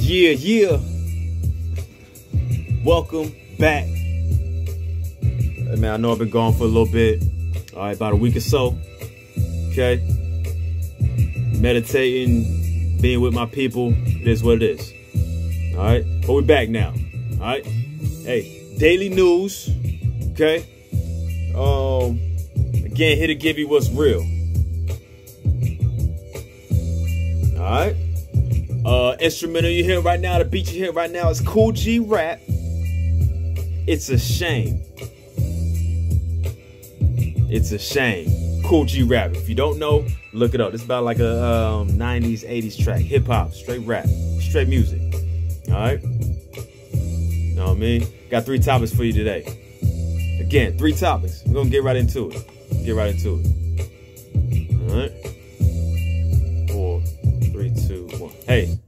Yeah. Welcome back. Hey, man, I know I've been gone for a little bit. All right, about a week or so. Okay. Meditating, being with my people. It is what it is. All right. But we're back now. All right. Hey, daily news. Okay. Again, here to give you what's real. All right. Instrumental you hear right now, the beat you hear right now is Kool G Rap. It's a shame. It's a shame. Kool G Rap. If you don't know, look it up. It's about like a 90s, 80s track. Hip hop, straight rap, straight music. All right. Know what I mean? Got 3 topics for you today. Again, 3 topics. We're gonna get right into it. All right. 4, 3, 2, 1. Hey.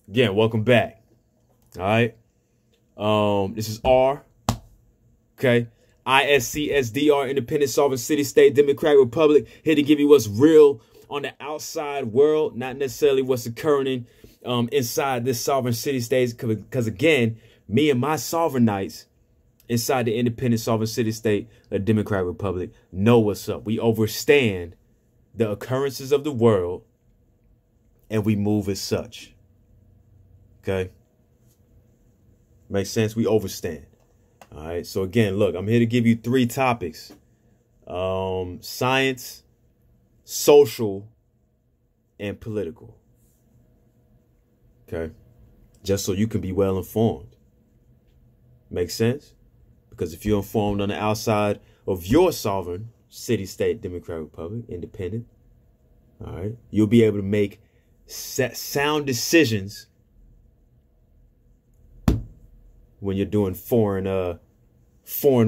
Again, welcome back. All right. This is R. Okay. ISCSDR, Independent Sovereign City State Democratic Republic, here to give you what's real on the outside world, not necessarily what's occurring inside this sovereign city state. Because again, me and my sovereignites inside the independent sovereign city state, a Democratic Republic, know what's up. We understand the occurrences of the world and we move as such. Okay. Makes sense. We understand. All right. So again, look, I'm here to give you 3 topics. Science, social, and political. Okay. Just so you can be well informed. Makes sense? Because if you're informed on the outside of your sovereign city, state, Democratic Republic, independent, all right, you'll be able to make sound decisions when you're doing foreign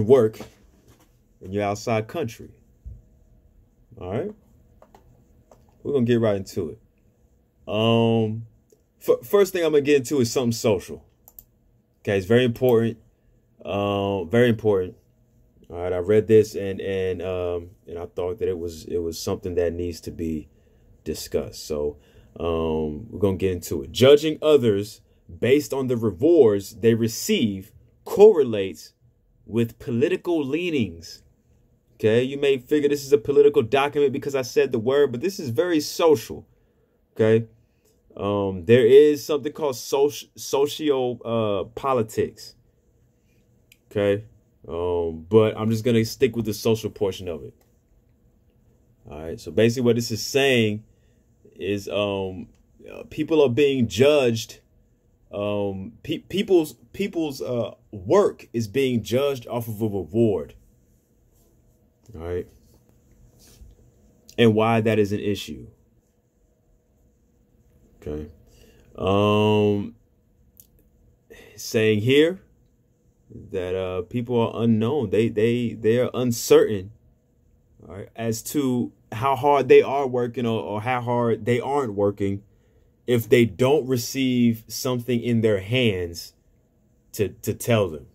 work in your outside country. All right. We're going to get right into it. First thing I'm going to get into is something social. Okay. It's very important. Very important. All right. I read this and I thought that it was something that needs to be discussed. So, we're going to get into it. Judging others based on the rewards they receive correlates with political leanings. Okay, you may figure this is a political document because I said the word, but this is very social. Okay, there is something called socio politics. Okay, but I'm just gonna stick with the social portion of it. All right, so basically what this is saying is people are being judged. People's work is being judged off of a reward. All right. And why that is an issue. Okay. Saying here that people are unknown. They are uncertain, all right, as to how hard they are working or how hard they aren't working if they don't receive something in their hands to tell them.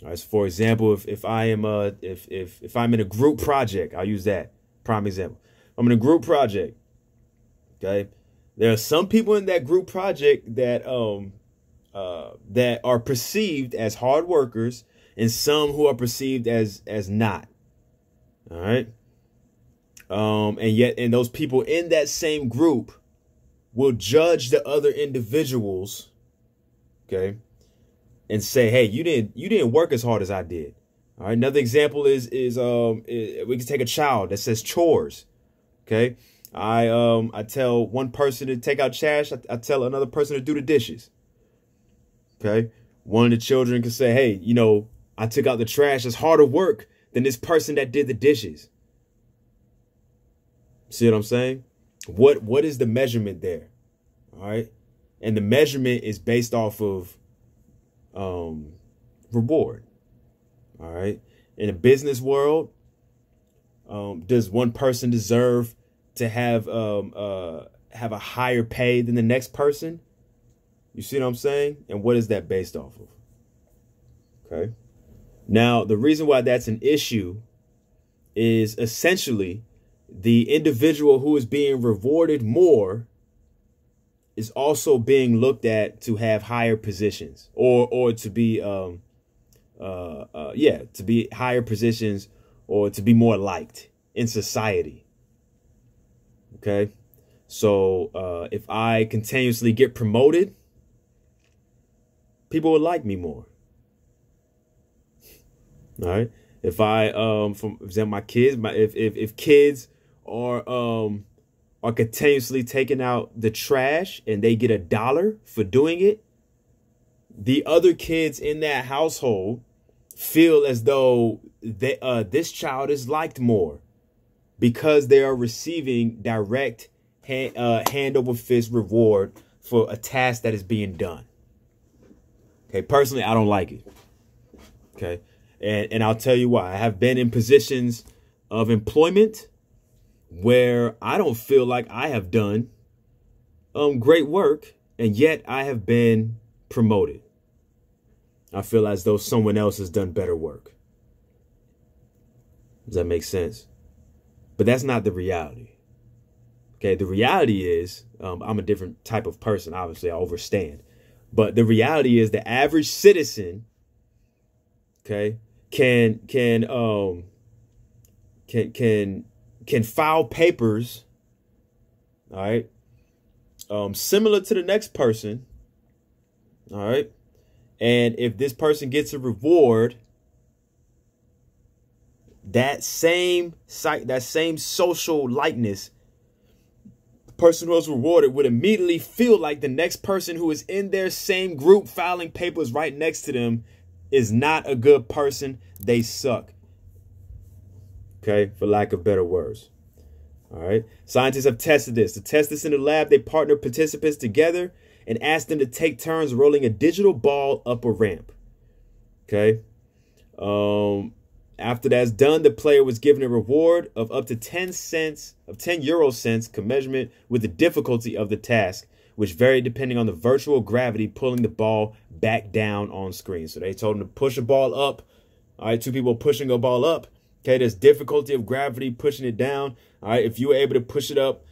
All right, so for example, if I'm in a group project, I'll use that prime example. I'm in a group project. Okay, there are some people in that group project that are perceived as hard workers, and some who are perceived as not. All right, and those people in that same group will judge the other individuals, okay, and say, "Hey, you didn't work as hard as I did." All right. Another example is we can take a child that says chores. Okay, I tell one person to take out trash. I tell another person to do the dishes. Okay, one of the children can say, "Hey, I took out the trash. It's harder work than this person that did the dishes." See what I'm saying? What is the measurement there? All right. And the measurement is based off of reward. All right. In a business world, does one person deserve to have a higher pay than the next person? You see what I'm saying? And what is that based off of? Okay. Now, the reason why that's an issue is essentially the individual who is being rewarded more is also being looked at to have higher positions or to be to be higher positions or to be more liked in society. Okay, so if I continuously get promoted, people would like me more. All right, if I for example, my kids, if kids are continuously taking out the trash and they get $1 for doing it, the other kids in that household feel as though this child is liked more because they are receiving direct hand over fist reward for a task that is being done. Okay, personally, I don't like it. Okay, and I'll tell you why. I have been in positions of employment where I don't feel like I have done great work, and yet I have been promoted. I feel as though someone else has done better work. Does that make sense? But that's not the reality. Okay, the reality is I'm a different type of person. Obviously, I overstand. But the reality is the average citizen, okay, can file papers, all right, similar to the next person, all right, and if this person gets a reward, that same social likeness, the person who was rewarded would immediately feel like the next person who is in their same group filing papers right next to them is not a good person. They suck. Okay, for lack of better words. All right. Scientists have tested this. To test this in the lab, they partnered participants together and asked them to take turns rolling a digital ball up a ramp. Okay. After that's done, the player was given a reward of up to 10 euro cents commensurate with the difficulty of the task, which varied depending on the virtual gravity pulling the ball back down on screen. So they told them to push a ball up. All right, two people pushing a ball up. Okay, there's difficulty of gravity pushing it down. All right, if you were able to push it up,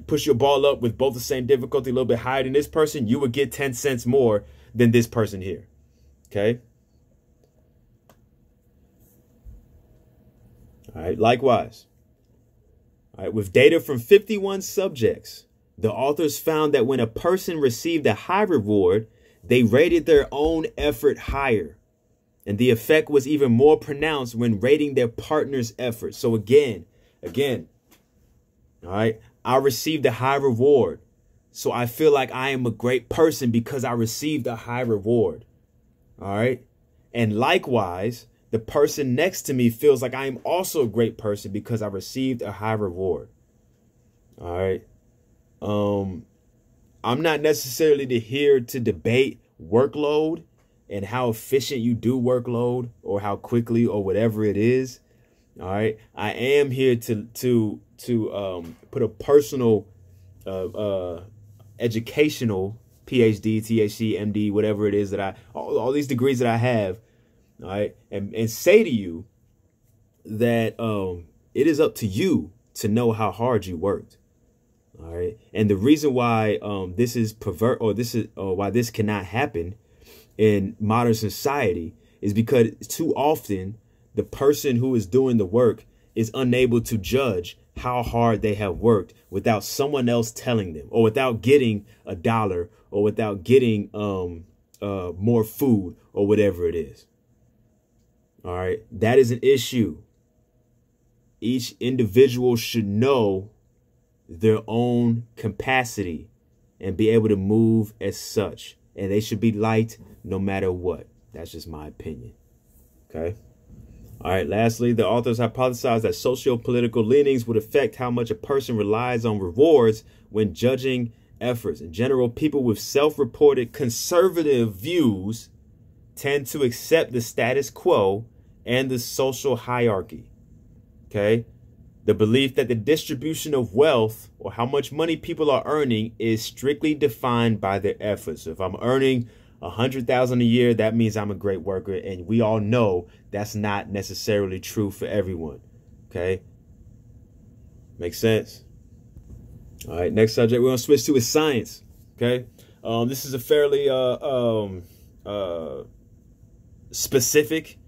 push your ball up with both the same difficulty, a little bit higher than this person, you would get 10 cents more than this person here. Okay. All right, likewise. All right, with data from 51 subjects, the authors found that when a person received a high reward, they rated their own effort higher. And the effect was even more pronounced when rating their partner's effort. So again, all right, I received a high reward. So I feel like I am a great person because I received a high reward. All right. And likewise, the person next to me feels like I am also a great person because I received a high reward. All right. I'm not necessarily here to debate workload and how efficient you do workload or how quickly or whatever it is. All right. I am here to put a personal educational PhD, THC, MD, whatever it is that all these degrees that I have. All right. And say to you that it is up to you to know how hard you worked. All right. And the reason why this is why this cannot happen in modern society is because too often the person who is doing the work is unable to judge how hard they have worked without someone else telling them, or without getting $1, or without getting more food or whatever it is. All right. That is an issue. Each individual should know their own capacity and be able to move as such. And they should be liked no matter what. That's just my opinion. Okay. All right. Lastly, the authors hypothesized that socio-political leanings would affect how much a person relies on rewards when judging efforts. In general, people with self-reported conservative views tend to accept the status quo and the social hierarchy. Okay. The belief that the distribution of wealth or how much money people are earning is strictly defined by their efforts. So if I'm earning $100,000 a year, that means I'm a great worker. And we all know that's not necessarily true for everyone. Okay. Makes sense. All right. Next subject we're going to switch to is science. Okay. This is a fairly specific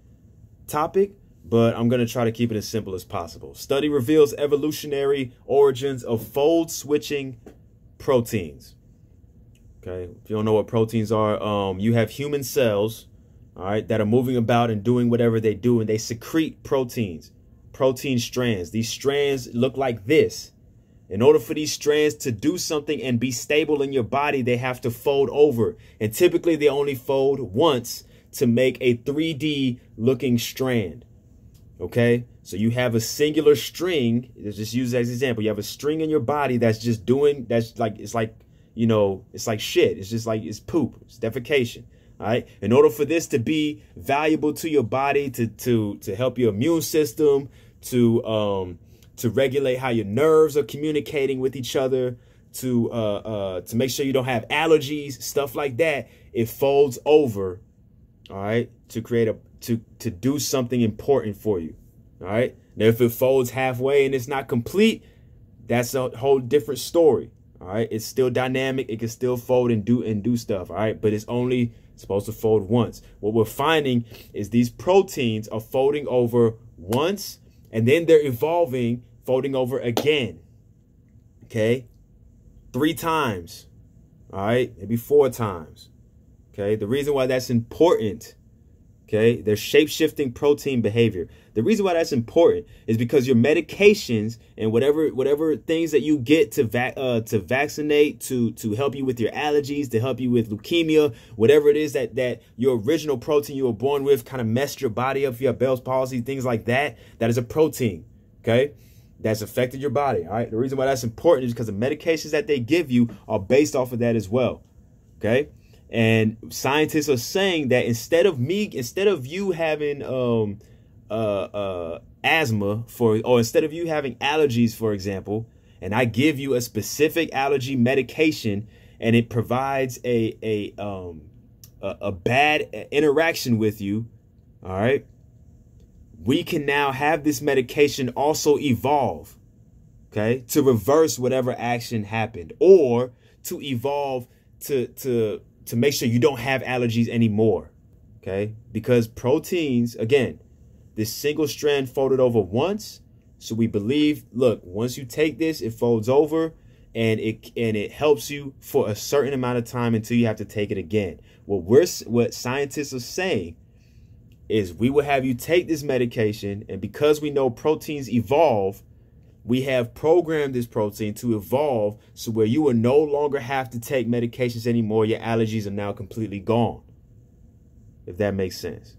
topic, but I'm going to try to keep it as simple as possible. Study reveals evolutionary origins of fold switching proteins. Okay. If you don't know what proteins are, you have human cells, all right, that are moving about and doing whatever they do, and they secrete proteins, protein strands. These strands look like this. In order for these strands to do something and be stable in your body, they have to fold over. And typically they only fold once to make a 3D looking strand. Okay, so you have a singular string. Let's just use that as an example. You have a string in your body that's just doing, that's like, it's like, you know, it's like shit. It's just like, it's poop. It's defecation. All right. In order for this to be valuable to your body, to help your immune system, to regulate how your nerves are communicating with each other, to make sure you don't have allergies, stuff like that, it folds over. All right, to create to do something important for you. All right. Now, if it folds halfway and it's not complete, that's a whole different story. All right. It's still dynamic. It can still fold and do stuff. All right. But it's only supposed to fold once. What we're finding is these proteins are folding over once, and then they're evolving, folding over again. Okay. 3 times. All right. Maybe 4 times. Okay. The reason why that's important, okay, there's shape-shifting protein behavior. The reason why that's important is because your medications and whatever things that you get to vaccinate, to help you with your allergies, to help you with leukemia, whatever it is that your original protein you were born with kind of messed your body up, if you have Bell's palsy, things like that, that is a protein, okay, that's affected your body. All right. The reason why that's important is because the medications that they give you are based off of that as well. Okay. And scientists are saying that instead of you having asthma or instead of you having allergies, for example, and I give you a specific allergy medication and it provides a bad interaction with you, all right, we can now have this medication also evolve, okay, to reverse whatever action happened, or to evolve to make sure you don't have allergies anymore. Okay. Because proteins, again, this single strand folded over once. So we believe, look, once you take this, it folds over and it helps you for a certain amount of time until you have to take it again. What scientists are saying is we will have you take this medication, and because we know proteins evolve, we have programmed this protein to evolve so where you will no longer have to take medications anymore. Your allergies are now completely gone, if that makes sense.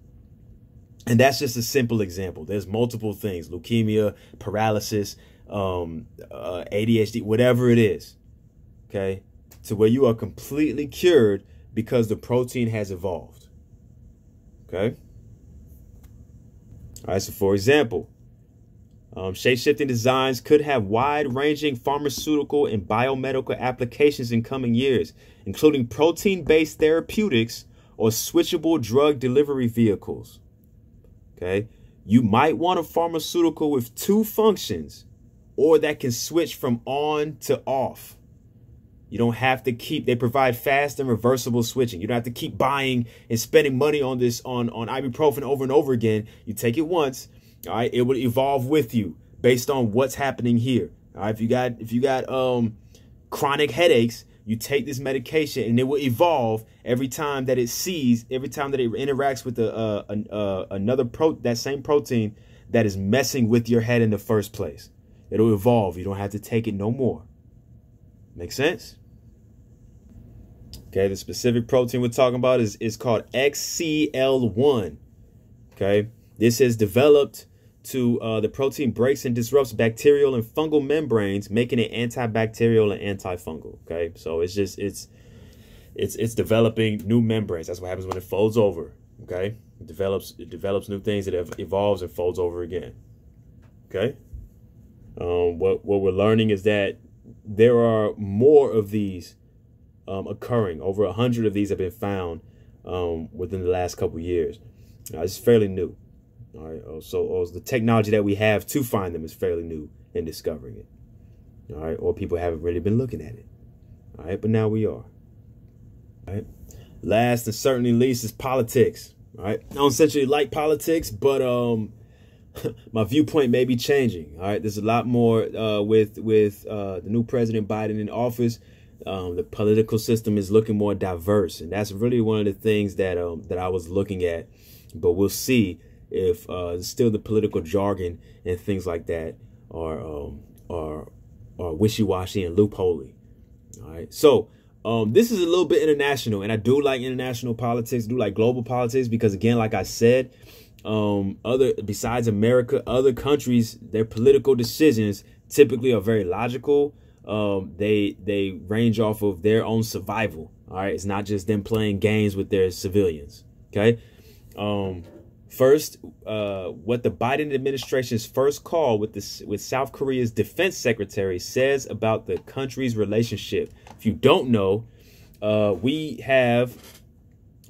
And that's just a simple example. There's multiple things: leukemia, paralysis, ADHD, whatever it is. Okay, to where you are completely cured because the protein has evolved. Okay. All right. So, for example, shape-shifting designs could have wide-ranging pharmaceutical and biomedical applications in coming years, including protein-based therapeutics or switchable drug delivery vehicles. Okay, you might want a pharmaceutical with 2 functions, or that can switch from on to off. You don't have to they provide fast and reversible switching. You don't have to keep buying and spending money on ibuprofen over and over again. You take it once. All right, it will evolve with you based on what's happening here. All right, if you got chronic headaches, you take this medication and it will evolve every time that it interacts with that same protein that is messing with your head in the first place. It'll evolve. You don't have to take it no more. Make sense? Okay, the specific protein we're talking about is called XCL1. Okay, this is developed the protein breaks and disrupts bacterial and fungal membranes, making it antibacterial and antifungal. Okay, so it's developing new membranes. That's what happens when it folds over. Okay, it develops new things. It evolves and folds over again. Okay, what we're learning is that there are more of these occurring. Over 100 of these have been found within the last couple of years. It's fairly new. All right. So the technology that we have to find them is fairly new in discovering it. All right. Or people haven't really been looking at it. All right. But now we are. All right. Last and certainly least is politics. All right. I don't essentially like politics, but my viewpoint may be changing. All right. There's a lot more with the new President Biden in office. The political system is looking more diverse, and that's really one of the things that I was looking at. But we'll see if still the political jargon and things like that are wishy-washy and loopholey. All right. So this is a little bit international, and I do like international politics, do like global politics, because again, like I said, besides America, other countries, their political decisions typically are very logical. They range off of their own survival. All right. It's not just them playing games with their civilians. OK. First, what the Biden administration's first call with South Korea's defense secretary says about the country's relationship. If you don't know, we have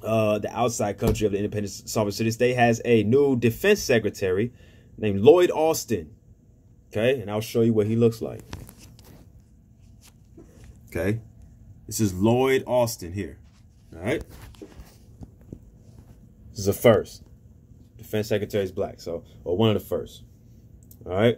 the outside country of the independent sovereign city state has a new defense secretary named Lloyd Austin. OK, and I'll show you what he looks like. OK, this is Lloyd Austin here. All right. This is a first. Defense Secretary is black, or one of the first. All right.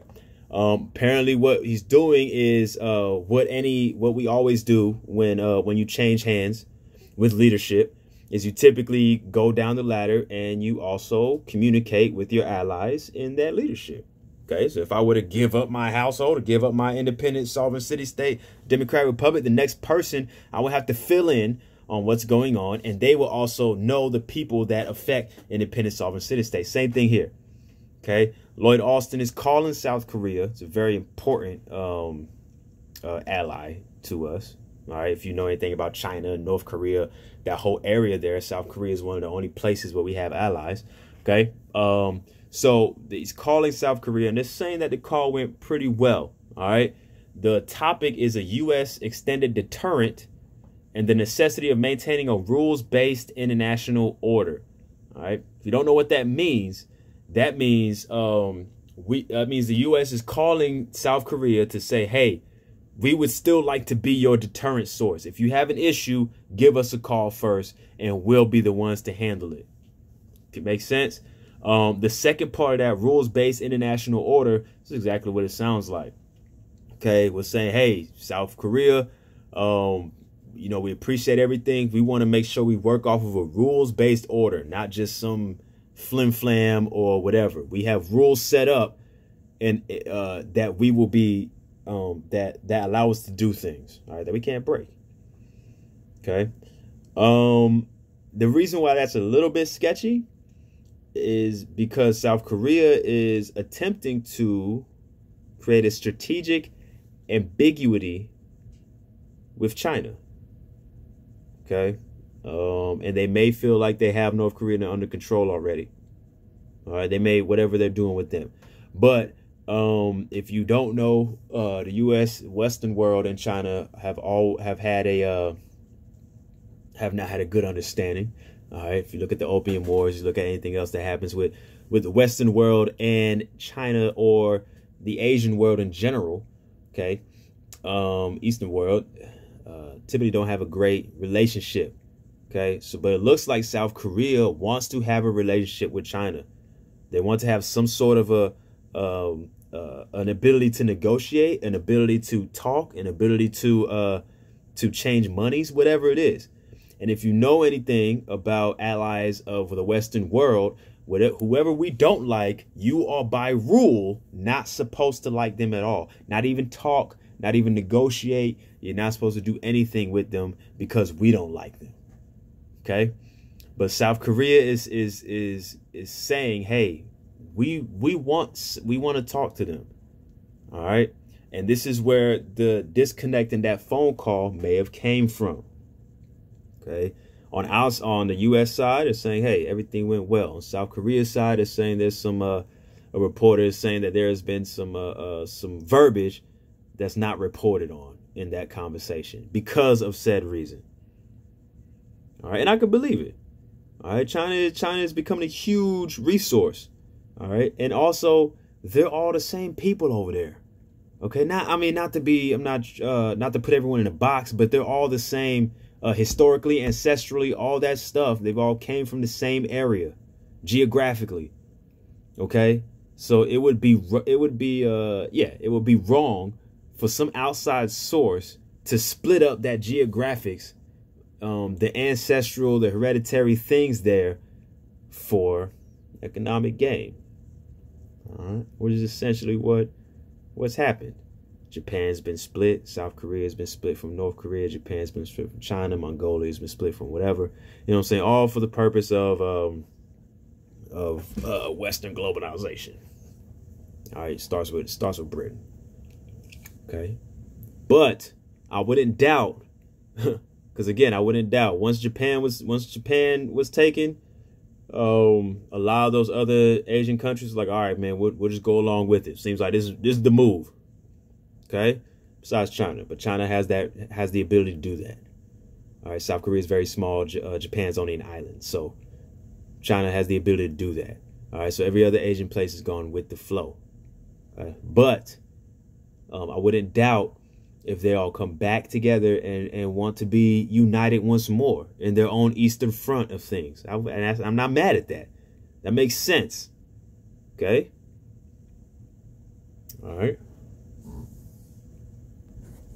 Apparently, what he's doing is what we always do when you change hands with leadership is you typically go down the ladder and you also communicate with your allies in that leadership. Okay, so if I were to give up my household or give up my independent sovereign city state democratic republic, the next person I would have to fill in on what's going on, and they will also know the people that affect independent sovereign city states. Same thing here. Okay, Lloyd Austin is calling South Korea. It's a very important ally to us. All right, if you know anything about China, North Korea, that whole area there, South Korea is one of the only places where we have allies. Okay, so he's calling South Korea, and they're saying that the call went pretty well. All right, the topic is a U.S. extended deterrent and the necessity of maintaining a rules-based international order. All right. If you don't know what that means the U.S. is calling South Korea to say, hey, we would still like to be your deterrent source. If you have an issue, give us a call first, and we'll be the ones to handle it. If it makes sense. The second part of that rules-based international order is exactly what it sounds like. Okay, we're saying, hey, South Korea, we appreciate everything. We want to make sure we work off of a rules-based order, not just some flim-flam or whatever. We have rules set up and that we will be that allow us to do things, all right, that we can't break. Okay. The reason why that's a little bit sketchy is because South Korea is attempting to create a strategic ambiguity with China. Okay. And they may feel like they have North Korea under control already. All right. They may, whatever they're doing with them. But if you don't know, the U.S., Western world, and China have not had a good understanding. All right. If you look at the Opium Wars, you look at anything else that happens with the Western world and China, or the Asian world in general. Okay. Eastern world typically don't have a great relationship. Okay. So, but it looks like South Korea wants to have a relationship with China. They want to have some sort of an ability to negotiate, an ability to talk, an ability to change monies, whatever it is. And if you know anything about allies of the Western world, whoever we don't like, you are by rule not supposed to like them at all. Not even talk, not even negotiate. You're not supposed to do anything with them because we don't like them. Okay. But South Korea is saying, hey, we want to talk to them. All right. And this is where the disconnect in that phone call may have came from. Okay. On the U.S. side, it's saying, hey, everything went well. On South Korea's side, it's saying there's some a reporter is saying that there has been some verbiage that's not reported on in that conversation because of said reason. All right. And I could believe it. All right. China is becoming a huge resource. All right. And also, they're all the same people over there. Okay. Not to put everyone in a box, but they're all the same historically, ancestrally, all that stuff. They've all came from the same area geographically. Okay. So it would be wrong for some outside source to split up that geographics, the ancestral, the hereditary things there for economic gain. All right, which is essentially what's happened. Japan's been split. South Korea's been split from North Korea. Japan's been split from China. Mongolia's been split from whatever. You know what I'm saying? All for the purpose of Western globalization. All right, starts with Britain. Okay, but I wouldn't doubt, because again, I wouldn't doubt once Japan was taken, a lot of those other Asian countries like, all right, man, we'll just go along with it. Seems like this is the move. Okay, besides China, but China has the ability to do that. All right, South Korea is very small. Japan's only an island, so China has the ability to do that. All right, so every other Asian place is going with the flow. Okay? But I wouldn't doubt if they all come back together and want to be united once more in their own Eastern Front of things. I'm not mad at that. That makes sense. Okay? All right.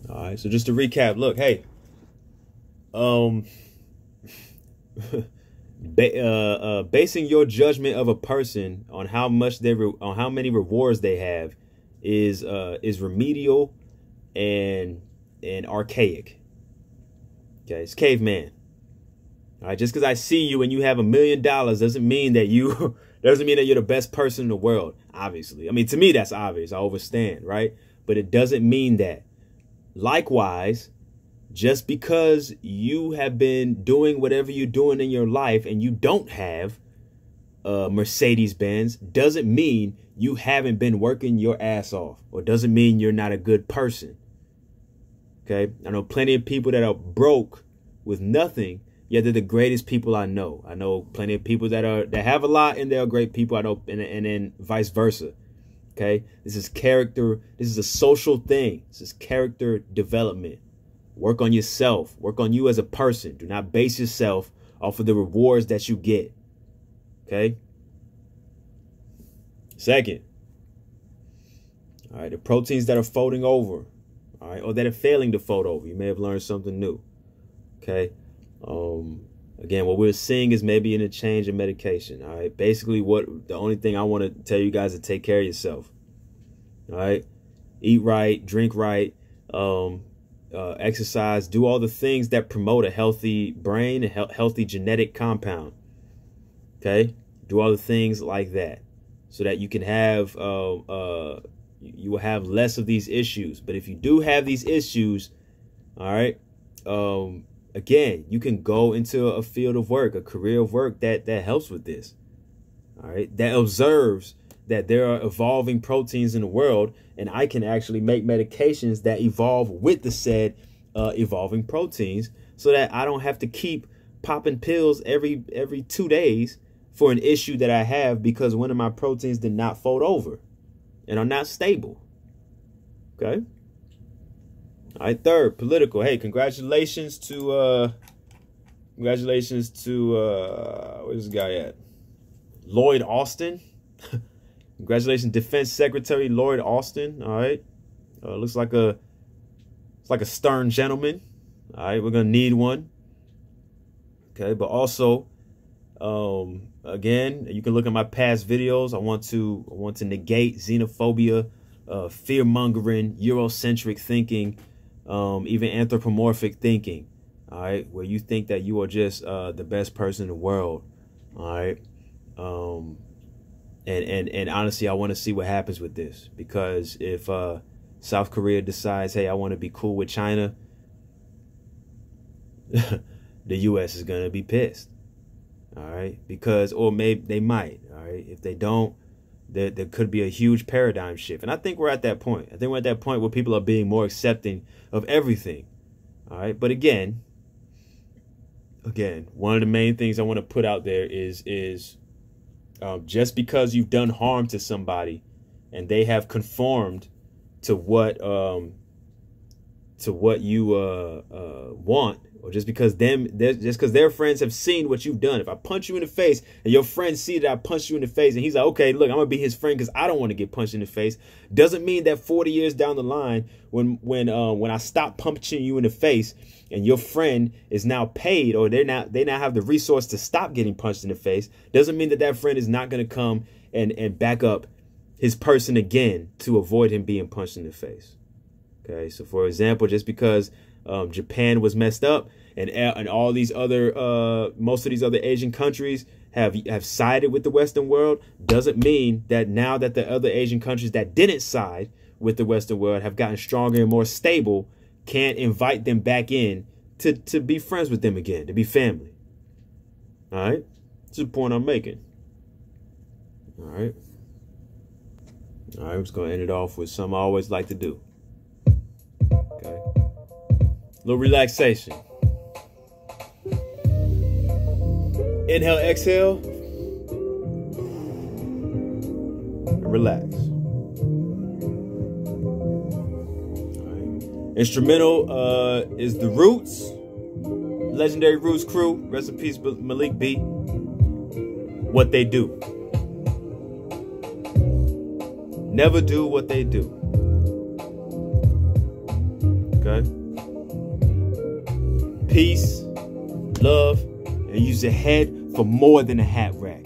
All right, so just to recap, look, hey, basing your judgment of a person on how many rewards they have is remedial and archaic. Okay, it's caveman. All right, just because I see you and you have $1 million doesn't mean that you're the best person in the world. Obviously, I mean, to me that's obvious. I overstand, right? But it doesn't mean that. Likewise, just because you have been doing whatever you're doing in your life and you don't have Mercedes-Benz doesn't mean you haven't been working your ass off, or doesn't mean you're not a good person. Okay, I know plenty of people that are broke with nothing, yet they're the greatest people I know. I know plenty of people that have a lot and they're great people I know, and then vice versa. Okay, this is character. This is a social thing. This is character development. Work on yourself. Work on you as a person. Do not base yourself off of the rewards that you get. Okay. Second, all right, the proteins that are folding over, all right, or that are failing to fold over. You may have learned something new. Okay. Again, what we're seeing is maybe in a change in medication. All right. Basically, the only thing I want to tell you guys is to take care of yourself. All right. Eat right, drink right, exercise, do all the things that promote a healthy brain, a healthy genetic compound. Okay. Do all the things like that so that you can have, you will have less of these issues. But if you do have these issues, all right, again, you can go into a field of work, a career of work that helps with this. All right, that observes that there are evolving proteins in the world, and I can actually make medications that evolve with the said evolving proteins, so that I don't have to keep popping pills every 2 days for an issue that I have because one of my proteins did not fold over and are not stable. Okay. All right, third, political. Hey, congratulations to where's this guy at? Lloyd Austin. Congratulations, Defense Secretary Lloyd Austin. All right, looks like a stern gentleman. All right, we're gonna need one. Okay, but also, again, you can look at my past videos. I want to negate xenophobia, fear mongering, Eurocentric thinking. Even anthropomorphic thinking, all right, where you think that you are just the best person in the world, all right, and honestly, I want to see what happens with this, because if South Korea decides, hey, I want to be cool with China, the U.S. is gonna be pissed, all right, because, or maybe they might, all right, if they don't, there could be a huge paradigm shift. And I think we're at that point. I think we're at that point where people are being more accepting of everything. All right. But again, one of the main things I want to put out there is Just because you've done harm to somebody and they have conformed to what you want, or just because their friends have seen what you've done. If I punch you in the face and your friends see that I punched you in the face and he's like, okay, look, I'm gonna be his friend because I don't want to get punched in the face, doesn't mean that 40 years down the line, when I stop punching you in the face and your friend is now paid, or they now have the resource to stop getting punched in the face, doesn't mean that friend is not gonna come and back up his person again to avoid him being punched in the face. Okay, so for example, just because Japan was messed up and all these other most of these other Asian countries have sided with the Western world, doesn't mean that now that the other Asian countries that didn't side with the Western world have gotten stronger and more stable, can't invite them back in to be friends with them again, to be family. All right, that's the point I'm making. All right, I'm just gonna end it off with something I always like to do. Okay. Little relaxation. Inhale, exhale. Relax. All right. Instrumental is The Roots. Legendary Roots crew. Rest in peace, Malik B. What They Do. Never do what they do. Okay? Peace, love, and use your head for more than a hat rack.